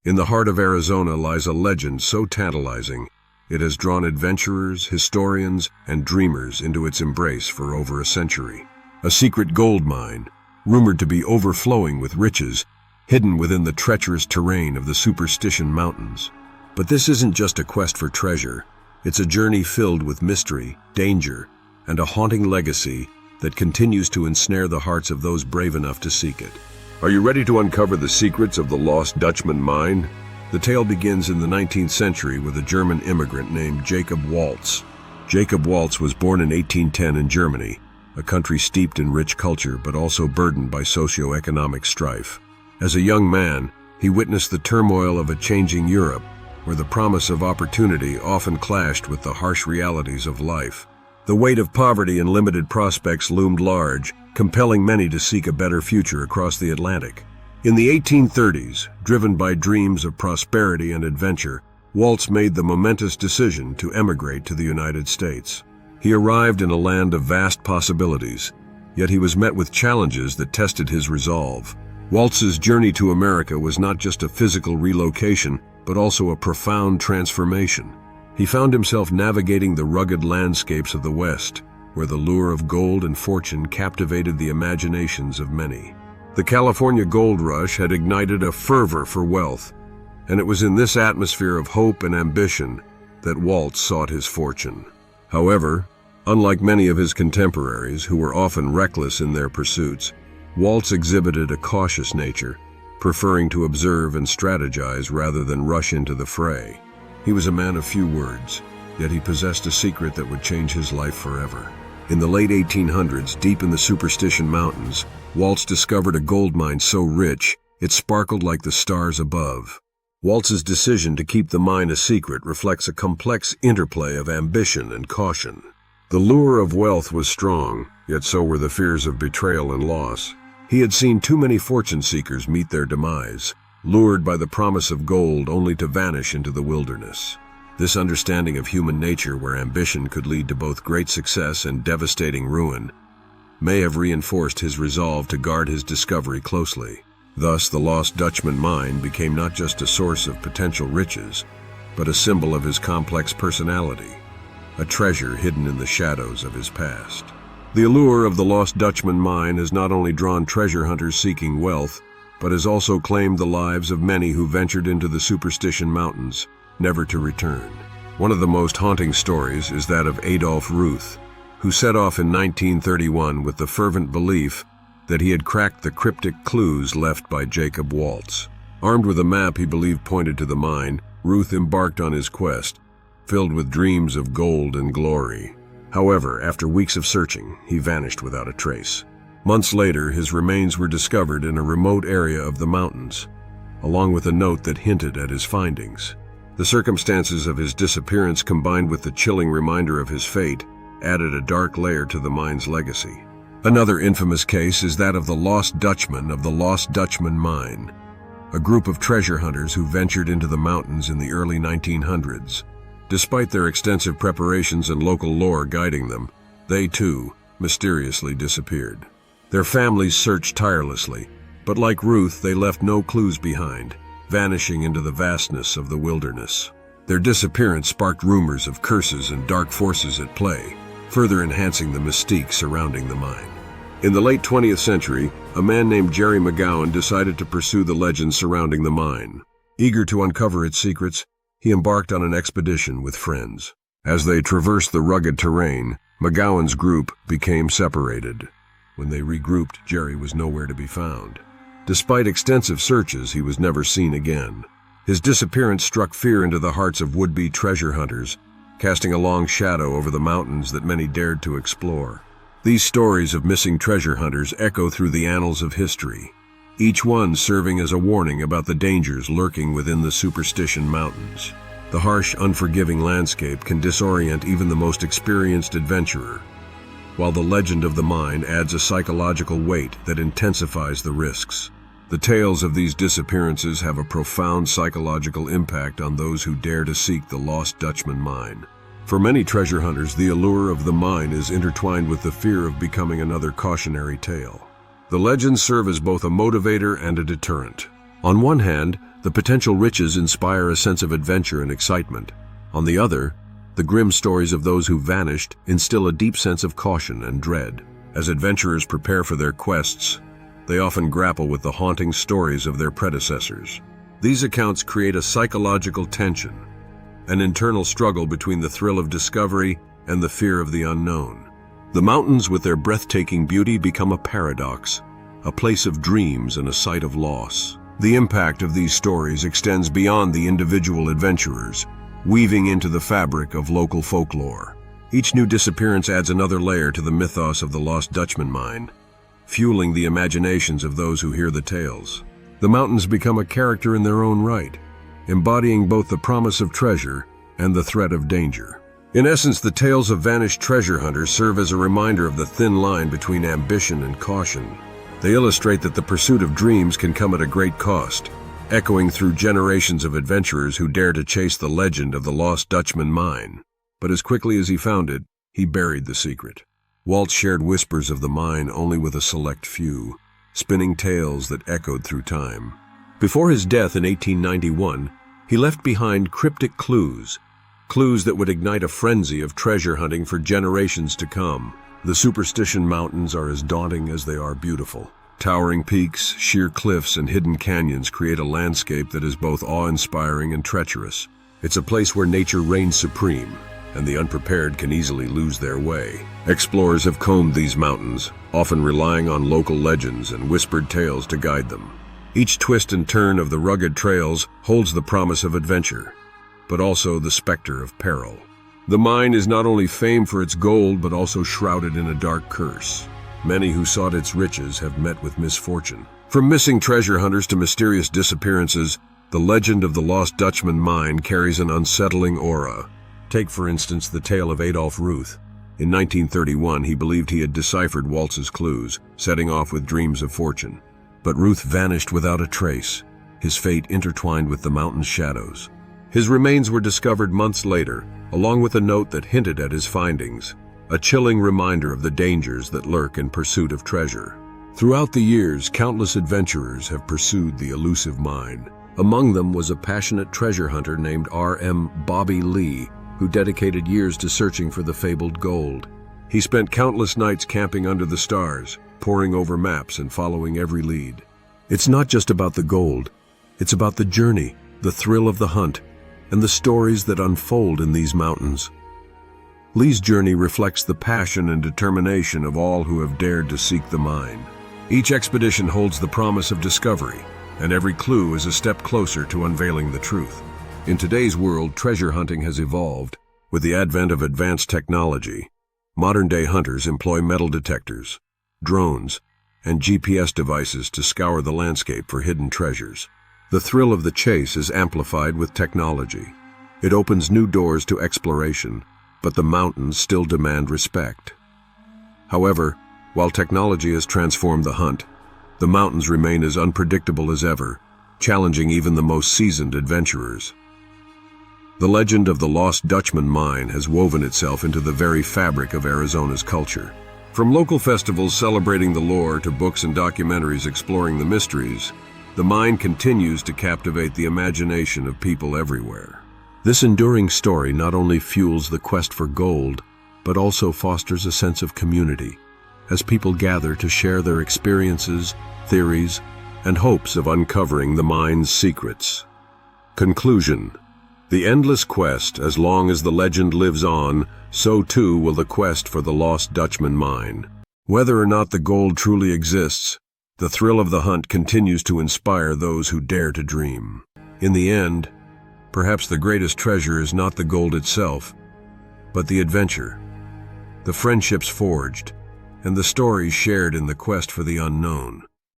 In the heart of Arizona lies a legend so tantalizing, it has drawn adventurers, historians, and dreamers into its embrace for over a century. A secret gold mine, rumored to be overflowing with riches, hidden within the treacherous terrain of the Superstition Mountains. But this isn't just a quest for treasure. It's a journey filled with mystery, danger, and a haunting legacy that continues to ensnare the hearts of those brave enough to seek it. Are you ready to uncover the secrets of the Lost Dutchman Mine? The tale begins in the 19th century with a German immigrant named Jacob Waltz. Jacob Waltz was born in 1810 in Germany, a country steeped in rich culture but also burdened by socio-economic strife. As a young man, he witnessed the turmoil of a changing Europe, where the promise of opportunity often clashed with the harsh realities of life. The weight of poverty and limited prospects loomed large, compelling many to seek a better future across the Atlantic. In the 1830s, driven by dreams of prosperity and adventure, Waltz made the momentous decision to emigrate to the United States. He arrived in a land of vast possibilities, yet he was met with challenges that tested his resolve. Waltz's journey to America was not just a physical relocation, but also a profound transformation. He found himself navigating the rugged landscapes of the West, where the lure of gold and fortune captivated the imaginations of many. The California gold rush had ignited a fervor for wealth, and it was in this atmosphere of hope and ambition that Waltz sought his fortune. However, unlike many of his contemporaries who were often reckless in their pursuits, Waltz exhibited a cautious nature, preferring to observe and strategize rather than rush into the fray. He was a man of few words, yet he possessed a secret that would change his life forever. In the late 1800s, deep in the Superstition Mountains, Waltz discovered a gold mine so rich, it sparkled like the stars above. Waltz's decision to keep the mine a secret reflects a complex interplay of ambition and caution. The lure of wealth was strong, yet so were the fears of betrayal and loss. He had seen too many fortune seekers meet their demise, lured by the promise of gold only to vanish into the wilderness. This understanding of human nature, where ambition could lead to both great success and devastating ruin, may have reinforced his resolve to guard his discovery closely. Thus, the Lost Dutchman Mine became not just a source of potential riches, but a symbol of his complex personality, a treasure hidden in the shadows of his past. The allure of the Lost Dutchman Mine has not only drawn treasure hunters seeking wealth, but has also claimed the lives of many who ventured into the Superstition Mountains, never to return. One of the most haunting stories is that of Adolf Ruth, who set off in 1931 with the fervent belief that he had cracked the cryptic clues left by Jacob Waltz. Armed with a map he believed pointed to the mine, Ruth embarked on his quest, filled with dreams of gold and glory. However, after weeks of searching, he vanished without a trace. Months later, his remains were discovered in a remote area of the mountains, along with a note that hinted at his findings. The circumstances of his disappearance, combined with the chilling reminder of his fate, added a dark layer to the mine's legacy. Another infamous case is that of the Lost Dutchman of the Lost Dutchman Mine, a group of treasure hunters who ventured into the mountains in the early 1900s. Despite their extensive preparations and local lore guiding them, they too mysteriously disappeared. Their families searched tirelessly, but like Ruth, they left no clues behind, vanishing into the vastness of the wilderness. Their disappearance sparked rumors of curses and dark forces at play, further enhancing the mystique surrounding the mine. In the late 20th century, a man named Jerry McGowan decided to pursue the legends surrounding the mine. Eager to uncover its secrets, he embarked on an expedition with friends. As they traversed the rugged terrain, McGowan's group became separated. When they regrouped, Jerry was nowhere to be found. Despite extensive searches, he was never seen again. His disappearance struck fear into the hearts of would-be treasure hunters, casting a long shadow over the mountains that many dared to explore. These stories of missing treasure hunters echo through the annals of history, each one serving as a warning about the dangers lurking within the Superstition Mountains. The harsh, unforgiving landscape can disorient even the most experienced adventurer, while the legend of the mine adds a psychological weight that intensifies the risks. The tales of these disappearances have a profound psychological impact on those who dare to seek the Lost Dutchman Mine. For many treasure hunters, the allure of the mine is intertwined with the fear of becoming another cautionary tale. The legends serve as both a motivator and a deterrent. On one hand, The potential riches inspire a sense of adventure and excitement. On the other, the grim stories of those who vanished instill a deep sense of caution and dread. As adventurers prepare for their quests, they often grapple with the haunting stories of their predecessors. These accounts create a psychological tension, an internal struggle between the thrill of discovery and the fear of the unknown. The mountains with their breathtaking beauty become a paradox, a place of dreams and a site of loss. The impact of these stories extends beyond the individual adventurers, weaving into the fabric of local folklore. Each new disappearance adds another layer to the mythos of the Lost Dutchman Mine, fueling the imaginations of those who hear the tales. The mountains become a character in their own right, embodying both the promise of treasure and the threat of danger. In essence, the tales of vanished treasure hunters serve as a reminder of the thin line between ambition and caution. They illustrate that the pursuit of dreams can come at a great cost, echoing through generations of adventurers who dare to chase the legend of the Lost Dutchman Mine. But as quickly as he found it, he buried the secret. Waltz shared whispers of the mine only with a select few, spinning tales that echoed through time. Before his death in 1891, he left behind cryptic clues that would ignite a frenzy of treasure hunting for generations to come. The Superstition Mountains are as daunting as they are beautiful. Towering peaks, sheer cliffs, and hidden canyons create a landscape that is both awe-inspiring and treacherous. It's a place where nature reigns supreme, and the unprepared can easily lose their way. Explorers have combed these mountains, often relying on local legends and whispered tales to guide them. Each twist and turn of the rugged trails holds the promise of adventure, but also the specter of peril. The mine is not only famed for its gold, but also shrouded in a dark curse. Many who sought its riches have met with misfortune. From missing treasure hunters to mysterious disappearances, the legend of the Lost Dutchman Mine carries an unsettling aura. Take, for instance, the tale of Adolf Ruth. In 1931, he believed he had deciphered Waltz's clues, setting off with dreams of fortune. But Ruth vanished without a trace, his fate intertwined with the mountain's shadows. His remains were discovered months later, along with a note that hinted at his findings, a chilling reminder of the dangers that lurk in pursuit of treasure. Throughout the years, countless adventurers have pursued the elusive mine. Among them was a passionate treasure hunter named R.M. Bobby Lee, who dedicated years to searching for the fabled gold. He spent countless nights camping under the stars, poring over maps and following every lead. It's not just about the gold, it's about the journey, the thrill of the hunt, and the stories that unfold in these mountains. Lee's journey reflects the passion and determination of all who have dared to seek the mine. Each expedition holds the promise of discovery, and every clue is a step closer to unveiling the truth. In today's world, treasure hunting has evolved. With the advent of advanced technology, modern-day hunters employ metal detectors, drones, and GPS devices to scour the landscape for hidden treasures. The thrill of the chase is amplified with technology. It opens new doors to exploration, but the mountains still demand respect. However, while technology has transformed the hunt, the mountains remain as unpredictable as ever, challenging even the most seasoned adventurers. The legend of the Lost Dutchman Mine has woven itself into the very fabric of Arizona's culture. From local festivals celebrating the lore to books and documentaries exploring the mysteries, the mine continues to captivate the imagination of people everywhere. This enduring story not only fuels the quest for gold, but also fosters a sense of community, as people gather to share their experiences, theories, and hopes of uncovering the mine's secrets. Conclusion: the endless quest, as long as the legend lives on, so too will the quest for the Lost Dutchman Mine. Whether or not the gold truly exists, the thrill of the hunt continues to inspire those who dare to dream. In the end, perhaps the greatest treasure is not the gold itself, but the adventure, the friendships forged, and the stories shared in the quest for the unknown.